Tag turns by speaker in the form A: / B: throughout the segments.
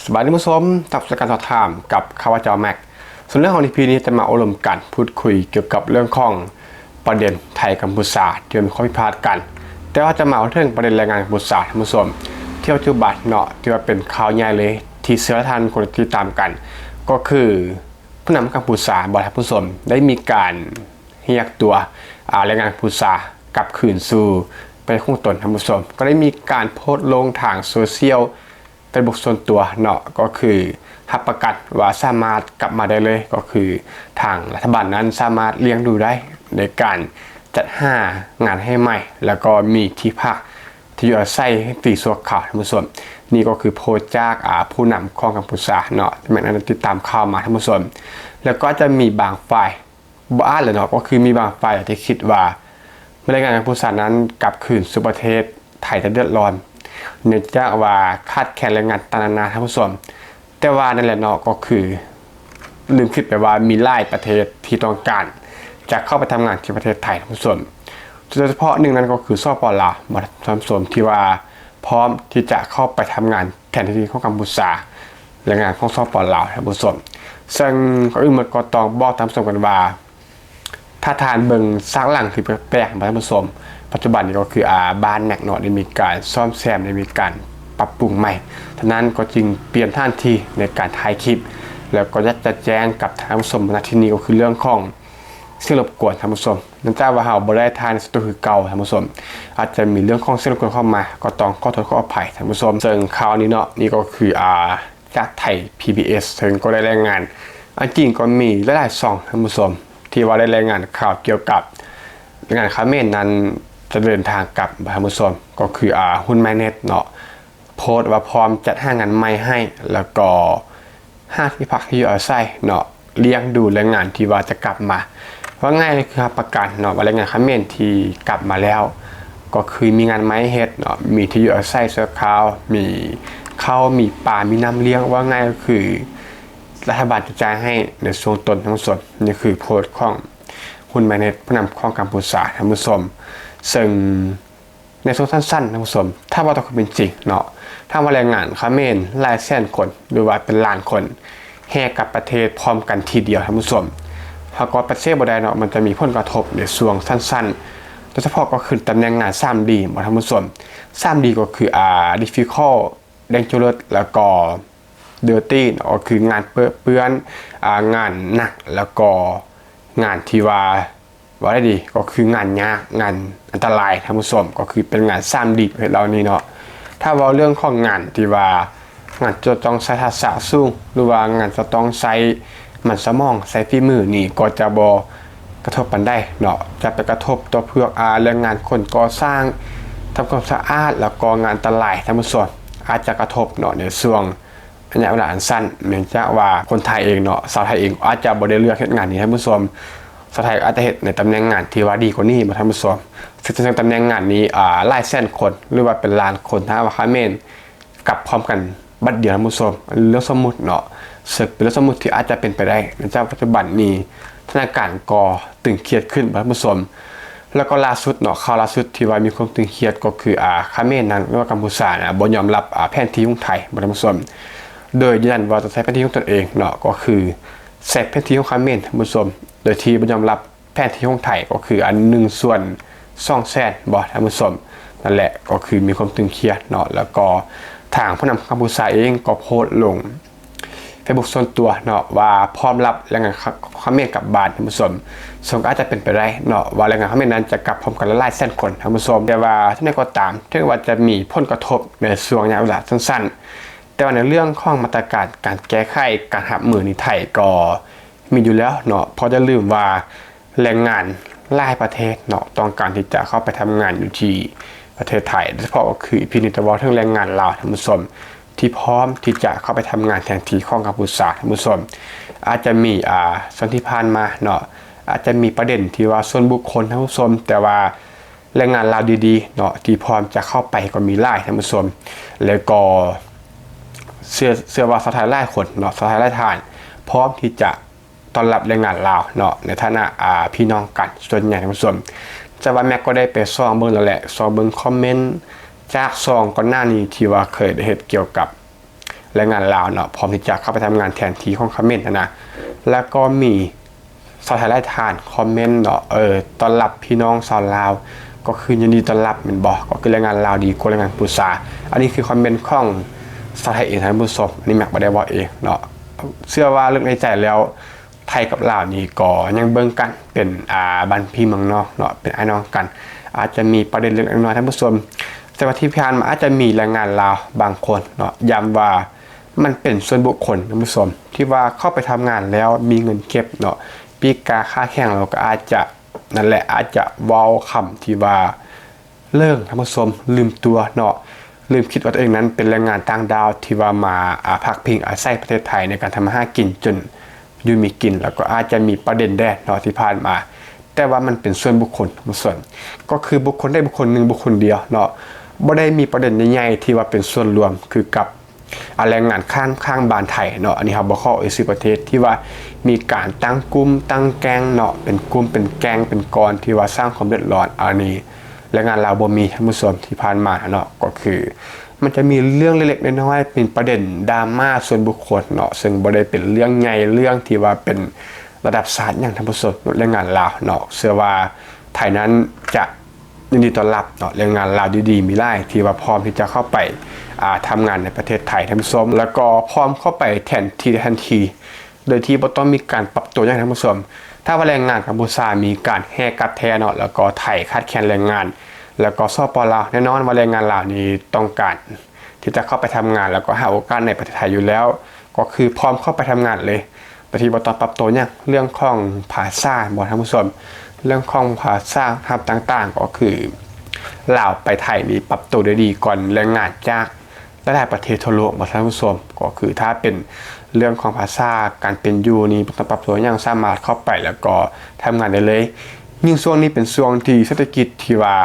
A: สวัสดีผู้ชมตับสการสอบถามกับข้าพเจ้าแม็กส่วนเรื่องของ EP นี้จะมาอบรมกันพูดคุยเกี่ยวกับเรื่องของประเด็นไทยกัมพูชาที่มีข้อพิพาทกันแต่ว่าจะมาเรื่องประเด็นแรงงานกัมพูชาท่านผู้ชมที่ปัจจุบันเนาะที่ว่าเป็นข่าวใหญ่เลยที่เสือทันคนที่ตามกันก็คือผู้นำกัมพูชาบอกท่านผู้ชมได้มีการเรียกตัวแรงงานกัมพูชากลับคืนสู่ไปคงตนท่านผู้ชมก็ได้มีการโพสต์ลงทางโซเชียลเป็นบุคคลส่วนตัวเนาะก็คือรับประกันว่าสามารถกลับมาได้เลยก็คือทางรัฐบาลนั้นสามารถเลี้ยงดูได้ในการจัดหางานให้ใหม่แล้วก็มีที่พักที่อยู่อาศัยให้ฟรีชั่วคราวท่านผู้ชมนี่ก็คือโพสต์จากผู้นำของกัมพูชาเนาะที่แม่นั้นติดตามข่าวมาท่านผู้ชมแล้วก็จะมีบางฝ่ายบ้านเลยเนาะก็คือมีบางฝ่ายที่คิดว่าแรงงานกัมพูชานั้นกลับคืนสู่ประเทศไทยจะเดือดร้อนเนื่องจากว่าขาดแคลนแรงงานต่างๆนานาท่านผู้ชมแต่ว่านั่นแหละเนาะก็คือลืมคิดไปว่ามีหลายประเทศที่ต้องการจะเข้าไปทำงานที่ประเทศไทยท่านผู้ชมโดยเฉพาะหนึ่งนั้นก็คือสปป.ลาวท่านผู้ชมที่ว่าพร้อมที่จะเข้าไปทำงานแทนที่ของกัมพูชาแรงงานของสปป.ลาวท่านผู้ชมซึ่งก็มันก็ต้องบอกท่านผู้ชมกันว่าถ้าทานเบิ่งซักหลังที่แปลกๆท่านผู้ชมปัจจุบันนี้ก็คือบ้านแมกเนาะได้มีการซ่อมแซมได้มีการปรับปรุงใหม่ฉะนั้นก็จึงเปลี่ยนท่านที่ในการถ่ายคลิปแล้วก็จะแจ้งกับท่านผู้ชมณที่นี้ก็คือเรื่องของเสียงรบกวนท่านผู้ชมนั่นแปลว่าเฮาบ่ได้ทานสตูคือเก่าท่านผู้ชมอาจจะมีเรื่องของเสียงรบกวนเข้ามาก็ต้องขอโทษขออภัยท่านผู้ชมซึ่งข่าวนี้เนาะนี่ก็คือจากไทย PBS ซึ่งก็ได้รายงานจริงก็มีหลายๆช่องท่านผู้ชมที่ว่าได้รายงานข่าวเกี่ยวกับแรงงานเขมรนั้นจะเดินทางกลับท่านผู้ชมก็คือหุ้นแมเน็ตเนาะโพสต์ว่าพร้อมจัดหางานใหม่ให้แล้วก็ห้าที่พักที่อยู่อาศัยเนาะเลี้ยงดูแรงงานที่ว่าจะกลับมาว่าง่ายเลยคือประกาศเนาะว่าแรงงานเขมรที่กลับมาแล้วก็คือมีงานไม้เฮ็ดเนาะมีที่อยู่อาศัยชั่วคราวมีข้าวมีปลามีน้ำเลี้ยงว่าง่ายก็คือรัฐบาลจะจ่ายให้ในช่วงต้นทั้งส่วนนี่คือโพสต์ของหุ้นแมเน็ตผู้นำของกัมพูชาท่านผู้ชมซึ่งในช่วงสั้นๆท่านผู้ชมถ้าว่าต้องเป็นจริงเนาะถ้าว่าแรงงานเขมรหลายแสนคนหรือว่าเป็นล้านคนแห่กลับประเทศพร้อมกันทีเดียวท่านผู้ชมถ้าก็ประเทศบ่ได้เนาะมันจะมีผลกระทบในช่วงสั้นๆโดยเฉพาะก็คือตำแหน่งงาน 3D บ่ท่านผู้ชม 3D ก็คือdifficult dangerous แล้วก็dirty ก็คืองานเปื้อนงานหนักแล้วก็งานที่ว่าได้ดีก็คืองานยากงานอันตรายท่านผู้ชมก็คือเป็นงาน3Dประเภทเหล่านี้เนาะถ้าว่าเรื่องของงานที่ว่างานจะต้องใช้ทักษะสูงหรือว่างานจะต้องใช้มันสมองใช้ฝีมือนี่ก็จะบ่กระทบกันได้เนาะจะไปกระทบต่อพวกแรงงานคนก่อสร้างทำความสะอาดแล้วก็งานอันตรายท่านผู้ชมอาจจะกระทบเนาะในช่วงระยะเวลาอันสั้นเนื่องจากว่าคนไทยเองเนาะชาวไทยเองอาจจะบ่ได้เลือกเฮ็ดงานนี้ท่านผู้ชมชาวไทยอาจจะเฮ็ดในตำแหน่งงานที่ว่าดีกว่านี้บ่ท่านผู้ชมซึ่งตำแหน่งงานนี้หลายแสนคนหรือว่าเป็นล้านคนถ้าว่าเขมรกลับพร้อมกันบัดเดียวท่านผู้ชมเรื่องสมมุติเนาะซึ่งเป็นเรื่องสมมุติที่อาจจะเป็นไปได้เนื่องจากปัจจุบันนี้สถานการณ์ก็ตึงเครียดขึ้นท่านผู้ชมแล้วก็ล่าสุดเนาะข่าวล่าสุดที่ว่ามีความตึงเครียดก็คือเขมรนั้นหรือว่ากัมพูชานะบ่ยอมรับแผนที่ของไทยบ่ท่านผู้ชมโดยยืนยันว่าจะใช้แผนที่ของตนเองเนาะก็คือใช้แผนที่ของเขมรท่านผู้ชมโดยที่บ่ยอมรับแผนที่ของไทยก็คือ1/200,000บ่ท่านผู้ชมนั่นแหละก็คือมีความตึงเครียดเนาะแล้วก็ทางผู้นำกัมพูชาเองก็โพสต์ลงFacebook ส่วนตัวเนาะว่าพร้อมรับแรงงานเขมรกลับบ้านท่านผู้ชมซึ่งอาจจะเป็นไปได้เนาะว่าแรงงานเขมรนั้นจะกลับพร้อมกันหลายแสนคนท่านผู้ชมแต่ว่าที่ไหนก็ตามถึงว่าจะมีผลกระทบในช่วงระยะเวลาสั้นๆแต่ว่าในเรื่องของมาตรการการแก้ไขการรับมือในไทยก็มีอยู่แล้วเนาะเพราะจะลืมว่าแรงงานหลายประเทศเนาะต้องการที่จะเข้าไปทำงานอยู่ที่ประเทศไทยโดยเฉพาะก็คือพินิจวอทั้งแรงงานลาวท่านผู้ชมที่พร้อมที่จะเข้าไปทำงานแทนที่ของกัมพูชาท่านผู้ชมอาจจะมีส่วนที่ผ่านมาเนาะอาจจะมีประเด็นที่ว่าส่วนบุคคลท่านผู้ชมแต่ว่าแรงงานลาวดีๆเนาะที่พร้อมจะเข้าไปก็มีหลายท่านผู้ชมแล้วก็เสื้อว่าสถานหลายคนเนาะสถานหลายทานพร้อมที่จะต้อนรับแรงงานลาวเนาะในฐานะพี่น้องกันส่วนใหญ่ท่านผู้ชมจะว่าแม็กก็ได้ไปส่องเบิ่งแล้วแหละส่องเบิ่งคอมเมนต์จากซองก่อนหน้านี้ที่ว่าเคยได้เฮ็ดเกี่ยวกับ แรงงานลาวเนาะพร้อมที่จะเข้าไปทำงานแทนที่ของเขมรนะแล้วก็มีชาวไทยไล่ทานคอมเมนต์เนาะต้อนรับพี่น้องชาวลาวก็คือยินดีต้อนรับเหมือนบอกก็คือแรงงานลาวดีกว่าแรงงานปุษาอันนี้คือคอมเมนต์ของชาวไทยเองท่านผู้ชมอันนี้แม็กบ่ได้บอกเองเนาะเชื่อว่าเรื่องในใจแล้วไทยกับลาวนี่ก็ยังเบิ่งกันเป็นบ้านพี่เมืองนอกเนาะเป็นไอ้น้องกันอาจจะมีประเด็นเล็กน้อยท่านผู้ชมแต่ว่าที่ผ่านมาอาจจะมีแรงงานลาวบางคนเนาะย้ำว่ามันเป็นส่วนบุคคลท่านผู้ชมที่ว่าเข้าไปทำงานแล้วมีเงินเก็บเนาะปีกาค่าแข่งเราก็อาจจะนั่นแหละอาจจะเว้าคำที่ว่าเลิกท่านผู้ชมลืมตัวเนาะลืมคิดว่าตัวเองนั้นเป็นแรงงานต่างดาวที่ว่ามาพักพิงอาศัยประเทศไทยในการทำมาหากินจนอยู่มีกินแล้วก็อาจจะมีประเด็นแดดเนาะที่ผ่านมาแต่ว่ามันเป็นส่วนบุคคลส่วนก็คือบุคคลได้บุคคลหนึ่งบุคคลเดียวเนาะบ่ได้มีประเด็นใหญ่ๆที่ว่าเป็นส่วนรวมคือกับแรงงานข้างบ้านไทยเนาะอันนี้ครับบ่เข้า10ประเทศที่ว่ามีการตั้งกลุ่มตั้งแก๊งเนาะเป็นกลุ่มเป็นแก๊งเป็นกองที่ว่าสร้างความเดือดร้อนอันนี้แรงงานลาวบ่มีท่านผู้ชมที่ผ่านมาเนาะก็คือมันจะมีเรื่องเล็กๆน้อยๆเป็นประเด็นดราม่าส่วนบุคคลเนาะซึ่งบ่ได้เป็นเรื่องใหญ่เรื่องที่ว่าเป็นระดับศาลอย่างท่านผู้ชมแรงงานลาวเนาะเชื่อว่าไทยนั้นจะยินดีต้อนรับเนาะแรงงานลาวดีๆมีหลายที่ว่าพร้อมที่จะเข้าไปทำงานในประเทศไทยท่านผู้ชมแล้วก็พร้อมเข้าไปแทนที่ทันทีโดยที่บ่ต้องมีการปรับตัวอย่างท่านผู้ชมถ้าว่าแรงงานกัมพูชามีการแหกกัดแทเนาะแล้วก็ไทยขาดแคลนแรงงานแล้วก็สป.ลาวแน่นอนว่าแรงงานลาวนี้ต้องการที่จะเข้าไปทำงานแล้วก็หาโอกาสในประเทศไทยอยู่แล้วก็คือพร้อมเข้าไปทำงานเลยบางทีบ่ต้องปรับตัวเนี่ยเรื่องของภาษาบ่ท่านผู้ชมเรื่องของภาษาครับต่างๆก็คือลาวไปไทยนี่ปรับตัวได้ดีก่อนแรงงานจากหลายประเทศทั่วโลกบ่ท่านผู้ชมก็คือถ้าเป็นเรื่องของภาษาการเป็นอยู่นี่ต้องปรับตัวอย่างสามารถเข้าไปแล้วก็ทำงานได้เลยยิ่งช่วงนี้เป็นช่วงที่เศรษฐกิจที่ว่า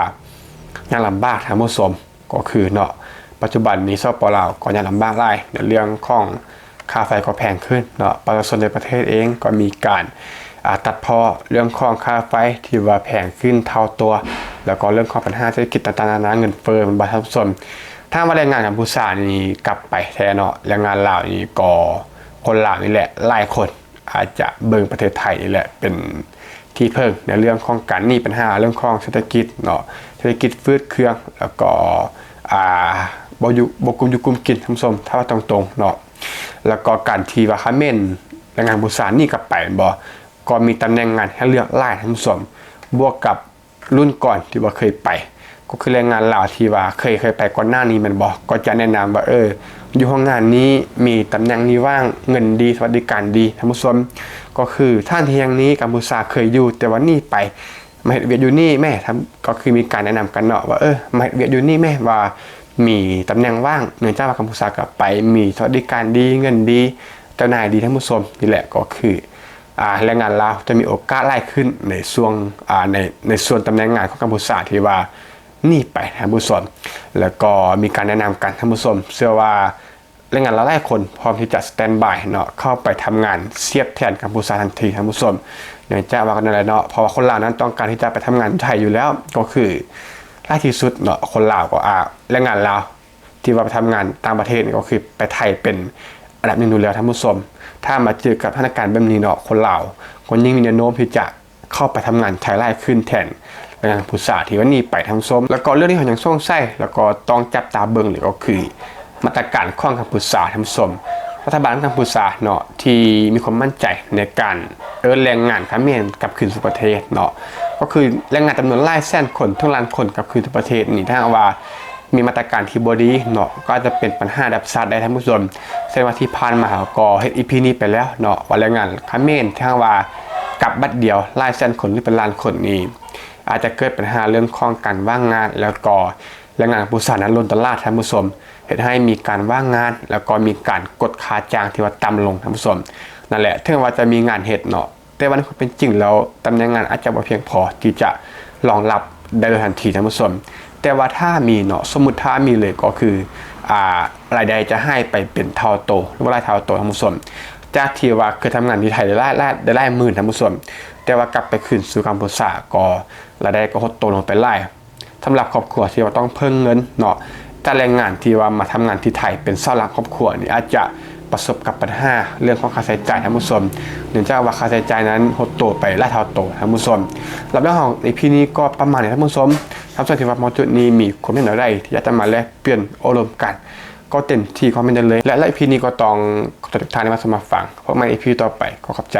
A: ยังลำบากท่านผู้ชมก็คือเนาะปัจจุบันนี้สป.ลาวก็ยังลำบากหลายในเรื่องของค่าไฟก็แพงขึ้นเนาะประชาชนในประเทศเองก็มีการตัดพ้อเรื่องของค่าไฟที่ว่าแพงขึ้นเท่าตัวแล้วก็เรื่องของปัญหาเศรษฐกิจต่างๆนานาเงินเฟ้อมันบ่ท่านผู้ชมถ้าว่าแรงงานกัมพูชานี่กลับไปแท้เนาะแรงงานลาวนี่ก็คนลาวนี่แหละหลายคนอาจจะเบิ่งประเทศไทยนี่แหละเป็นที่เพิ่งในเรื่องของการหนี้ปัญหาเรื่องของเศรษฐกิจเนาะเศรษฐกิจฟืดเครื่องแล้วก็บ่อยู่กุมกินท่านผู้ชมถ้าว่าตรงๆเนาะแล้วก็การที่ว่าเขมรแรงงานกัมพูชานี่กลับไปบ่ก็มีตำแหน่งงานให้เลือกหลายท่านผู้ชมบวกกับรุ่นก่อนที่ว่าเคยไปก็คือแรงงานลาวที่ว่าเคยไปก่อนหน้านี้มันบอกก็จะแนะนำว่าอยู่ห้องงานนี้มีตำแหน่งนี้ว่างเงินดีสวัสดิการดีท่านผู้ชมก็คือท่านที่ยังนี้กัมพูชาเคยอยู่แต่ว่านี่ไปมาเฮ็ดเวียกอยู่นี่แม่ก็คือมีการแนะนำกันเนาะว่ามาเฮ็ดเวียกอยู่นี่แม่ว่ามีตำแหน่งว่างเนื่องจากว่ากัมพูชากลับไปมีสวัสดิการดีเงินดีเจ้านายดีท่านผู้ชมนี่แหละก็คือแรงงานลาวจะมีโอกาสไล่ขึ้นในช่วงในส่วนตำแหน่งงานของกัมพูชาที่ว่านี่ไปท่านผู้ชมแล้วก็มีการแนะนำกันท่านผู้ชมเชื่อว่าแรงงานหลายคนพร้อมที่จะสแตนด์บายเนาะเข้าไปทำงานเสียบแทนกัมพูชาทันทีท่านผู้ชมเนื่องจากว่ากันอะไรเนาะเพราะว่าคนลาวนั้นต้องการที่จะไปทำงานไทยอยู่แล้วก็คือล่าที่สุดเนาะคนลาวก็แรงงานลาวที่ว่าไปทำงานต่างประเทศก็คือไปไทยเป็นอันดับหนึ่งอยู่แล้วท่านผู้ชมถ้ามาเจอกับสถานการณ์แบบนี้เนาะคนลาวคนยิ่งมีแนวโน้มที่จะเข้าไปทำงานไทยไล่ขึ้นแทนแรงงานกัมพูชาที่ว่านี่ไปทั้งส้มแล้วก็เรื่องที่เขายังส่งใส่แล้วก็ต้องจับตาเบิ่งเลยก็คือมาตรการของกัมพูชาทั้งส้มรัฐบาลกัมพูชาเนาะที่มีความมั่นใจในการแรงงานเขมรกลับคืนสู่ประเทศเนาะก็คือแรงงานจำนวนหลายแสนคนทุกล้านคนกลับคืนสู่ประเทศนี่ถ้าว่ามีมาตรการที่บ่ดีเนาะก็จะเป็นปัญหาดับซาดได้ท่านผู้ชมแสดงว่าที่ผ่านมาก็เฮ็ด EP นี้ไปแล้วเนาะว่าแรงงานเขมรถ้าว่ากลับบัดเดียวหลายแสนคนหรือเป็นล้านคนนี่อาจจะเกิดปัญหาเรื่องของการว่างงานแล้วก็แรงงานกัมพูชานั้นล้นตลาดท่านผู้ชมเฮ็ดให้มีการว่างงานแล้วก็มีการกดค่าจ้างที่ว่าต่ำลงท่านผู้ชมนั่นแหละถึงว่าจะมีงานเฮ็ดเนาะแต่ว่าในความเป็นจริงแล้วตำแหน่งงานอาจจะบ่เพียงพอที่จะรองรับได้โดยทันทีท่านผู้ชมแต่ว่าถ้ามีเนาะสมมุติถ้ามีเลยก็คือรายได้จะให้ไปเป็นเท่าโตหรือว่ารายเท่าโตท่านผู้ชมจากที่ว่าเคยทำงานที่ไทยได้หลายหมื่นท่านผู้ชมแต่ว่ากลับไปคืนสู่กัมพูชาก็รายได้ก็ลดโตลงไปหลายสำหรับครอบครัวที่ว่าต้องเพิ่มเงินเนาะ แต่แรงงานที่ว่ามาทำงานที่ไทยเป็นเสาหลักครอบครัวนี่อาจจะประสบกับปัญหาเรื่องของค่าใช้จ่ายท่านผู้ชมเนื่องจากว่าค่าใช้จ่ายนั้นหดตัวไปหลายเท่าตัวท่านผู้ชมรับเรื่องของในพี่นี้ก็ประมาณนี้ท่านผู้ชมทำส่วนที่ว่าหมอจุดนี้มีความเห็นอะไรที่อยากจะมาแลกเปลี่ยนอารมณ์กันก็เต็มที่ความเป็นเลยและอีพีนี้ก็ต้องขอทุกท่านที่มาสมัครฟังเพราะในอีพีต่อไปก็ขอบใจ